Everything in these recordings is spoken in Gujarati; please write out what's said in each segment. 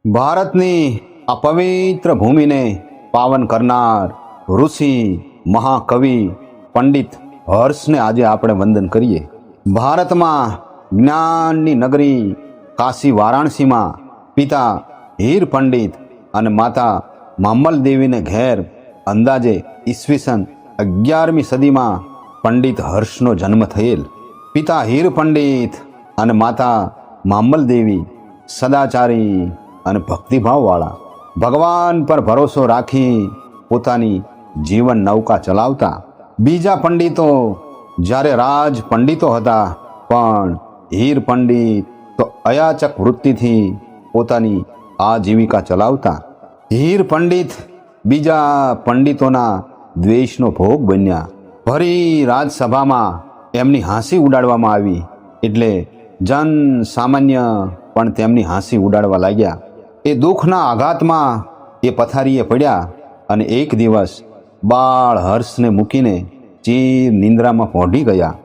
ભારતની આ પવિત્ર ભૂમિને પાવન કરનાર ઋષિ મહાકવિ પંડિત હર્ષને આજે આપણે વંદન કરીએ. ભારતમાં જ્ઞાનની નગરી કાશી વારાણસીમાં પિતા હીર પંડિત અને માતા મામલ દેવીને ઘેર અંદાજે ઈસવીસન 11મી સદીમાં પંડિત હર્ષનો જન્મ થયેલ. પિતા હીર પંડિત અને માતા મામલ દેવી સદાચારી અને ભક્તિભાવવાળા, ભગવાન પર ભરોસો રાખી પોતાની જીવન નૌકા ચલાવતા. બીજા પંડિતો જ્યારે રાજ પંડિતો હતા, પણ હીર પંડિત તો અયાચક વૃત્તિથી પોતાની આજીવિકા ચલાવતા. હીર પંડિત બીજા પંડિતોના દ્વેષનો ભોગ બન્યા. ભરી રાજસભામાં એમની હાંસી ઉડાડવામાં આવી, એટલે જન સામાન્ય પણ તેમની હાંસી ઉડાડવા લાગ્યા. એ દુઃખના આઘાતમાં એ પથારીએ પડ્યા અને એક દિવસ બાળ હર્ષને મૂકીને ચીર નિંદ્રામાં પહોંચી ગયા.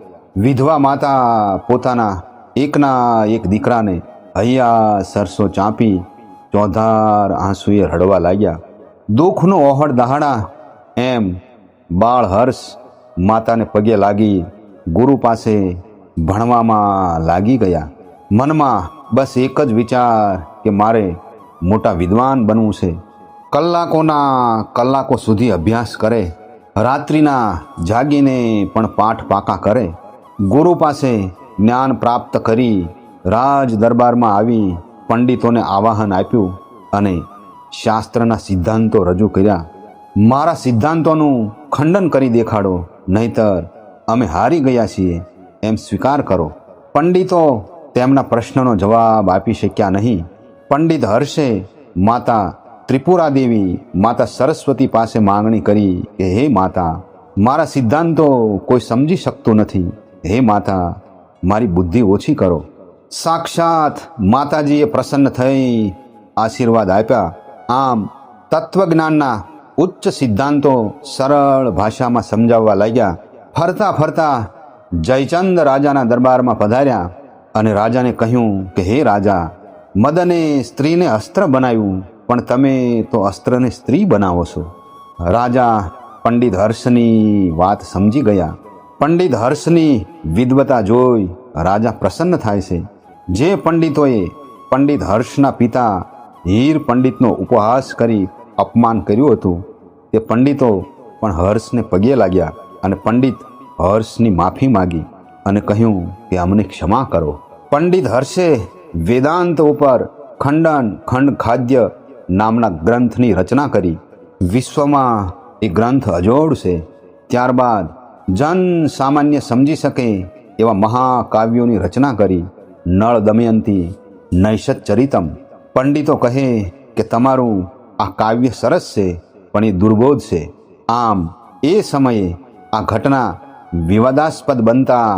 વિધવા માતા પોતાના એકના એક દીકરાને હૈયા સરસો ચાંપી ચોધાર આંસુએ રડવા લાગ્યા. દુઃખનો ઓહળ દહાડા એમ બાળ હર્ષ માતાને પગે લાગી ગુરુ પાસે ભણવામાં લાગી ગયા. મનમાં બસ એક જ વિચાર કે મારે મોટા વિદ્વાન બનવું છે. કલાકોના કલાકો સુધી અભ્યાસ કરે, રાત્રિના જાગીને પણ પાઠ પાકા કરે. ગુરુ પાસે જ્ઞાન પ્રાપ્ત કરી રાજ દરબારમાં આવી પંડિતોને આવાહન આપ્યું અને શાસ્ત્રના સિદ્ધાંતો રજૂ કર્યા. મારા સિદ્ધાંતોનું ખંડન કરી દેખાડો, નહીતર અમે હારી ગયા છીએ એમ સ્વીકાર કરો. પંડિતો તેમના પ્રશ્નનો જવાબ આપી શક્યા નહીં. પંડિત હર્ષે માતા ત્રિપુરા દેવી, માતા સરસ્વતી પાસે માંગણી કરી કે હે માતા, મારા સિદ્ધાંતો કોઈ સમજી શકતું નથી. હે માતા, મારી બુદ્ધિ ઓછી કરો. સાક્ષાત માતાજીએ પ્રસન્ન થઈ આશીર્વાદ આપ્યા. આમ તત્વજ્ઞાનના ઉચ્ચ સિદ્ધાંતો સરળ ભાષામાં સમજાવવા લાગ્યા. ફરતા ફરતા જયચંદ રાજાના દરબારમાં પધાર્યા અને રાજાને કહ્યું કે હે રાજા, મદને સ્ત્રીને અસ્ત્ર બનાવ્યું, પણ તમે તો અસ્ત્રને સ્ત્રી બનાવો છો. રાજા પંડિત હર્ષની વાત સમજી ગયા. પંડિત હર્ષની વિદ્વતા જોઈ રાજા પ્રસન્ન થાય છે. જે પંડિતોએ પંડિત હર્ષના પિતા હીર પંડિતનો ઉપહાસ કરી અપમાન કર્યું હતું, તે પંડિતો પણ હર્ષને પગે લાગ્યા અને પંડિત હર્ષની માફી માગી અને કહ્યું કે અમને ક્ષમા કરો. પંડિત હર્ષે વેદાંત ઉપર ખંડન ખંડ ખાદ્ય નામના ગ્રંથની રચના કરી. વિશ્વમાં એ ગ્રંથ અજોડ છે. ત્યારબાદ જન સામાન્ય સમજી શકે એવા મહાકાવ્યોની રચના કરી. નળ દમયંતી, નૈષદ ચરિતમ. પંડિતો કહે કે તમારું આ કાવ્ય સરસ છે, પણ એ દુર્બોધ છે. આમ એ સમયે આ ઘટના વિવાદાસ્પદ બનતા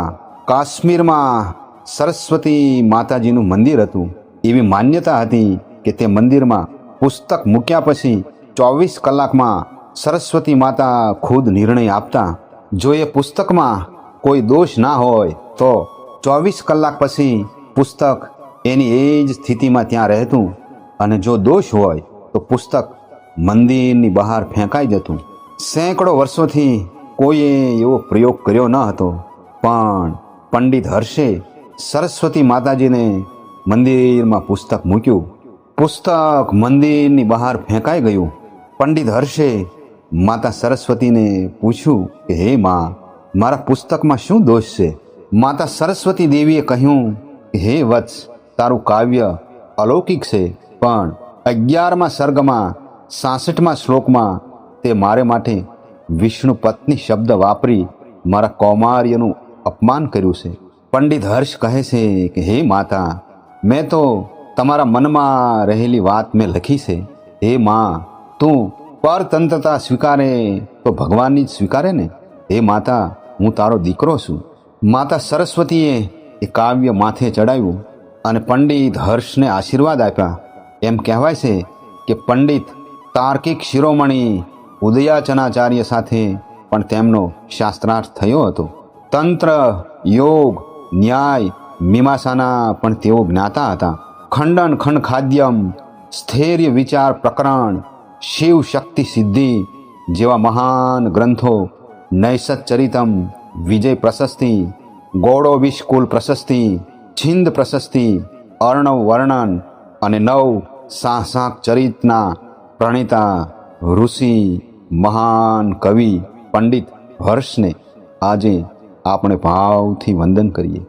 કાશ્મીરમાં સરસ્વતી માતાજીનું મંદિર હતું. એવી માન્યતા હતી કે તે મંદિરમાં પુસ્તક મૂક્યા પછી 24 કલાકમાં સરસ્વતી માતા ખુદ નિર્ણય આપતા. જો એ પુસ્તકમાં કોઈ દોષ ના હોય તો 24 કલાક પછી પુસ્તક એની એ જ સ્થિતિમાં ત્યાં રહેતું, અને જો દોષ હોય તો પુસ્તક મંદિરની બહાર ફેંકાઈ જતું. સેંકડો વર્ષોથી કોઈએ એવો પ્રયોગ કર્યો ન હતો, પણ પંડિત હર્ષે સરસ્વતી માતાજીને મંદિરમાં પુસ્તક મૂક્યું. પુસ્તક મંદિરની બહાર ફેંકાઈ ગયું. પંડિત હર્ષે માતા સરસ્વતીને પૂછ્યું કે હે માં, મારા પુસ્તકમાં શું દોષ છે? માતા સરસ્વતી દેવીએ કહ્યું કે હે વત્સ, તારું કાવ્ય અલૌકિક છે, પણ 11મા સર્ગમાં 66મા શ્લોકમાં તે મારે માટે વિષ્ણુ પત્ની શબ્દ વાપરી મારા કૌમાર્યનું અપમાન કર્યું છે. પંડિત હર્ષ કહે છે કે હે માતા, મેં તો તમારા મનમાં રહેલી વાત મેં લખી છે. હે માં, તું પરતંત્રતા સ્વીકારે તો ભગવાનની જ સ્વીકારે ને. હે માતા, હું તારો દીકરો છું. માતા સરસ્વતીએ એ કાવ્ય માથે ચડાવ્યું અને પંડિત હર્ષને આશીર્વાદ આપ્યા. એમ કહેવાય છે કે પંડિત તાર્કિક શિરોમણી ઉદયાચનાચાર્ય સાથે પણ તેમનો શાસ્ત્રાર્થ થયો હતો. તંત્ર, યોગ, ન્યાય, મીમાંસાના પણ તેઓ જ્ઞાતા હતા. ખંડન ખંડ ખાદ્યમ સ્થૈર્ય વિચાર પ્રકરણ, શિવ શક્તિ સિદ્ધિ જેવા મહાન ગ્રંથો, નૈષદ ચરિતમ, વિજય પ્રશસ્તિ, ગૌડોવિષ્કુલ પ્રશસ્તિ, છિંદ પ્રશસ્તિ, અર્ણવ વર્ણન અને 9 સાહસાક ચરિતના પ્રણેતા ઋષિ મહાન કવિ પંડિત હર્ષને આજે આપણે ભાવથી વંદન કરીએ.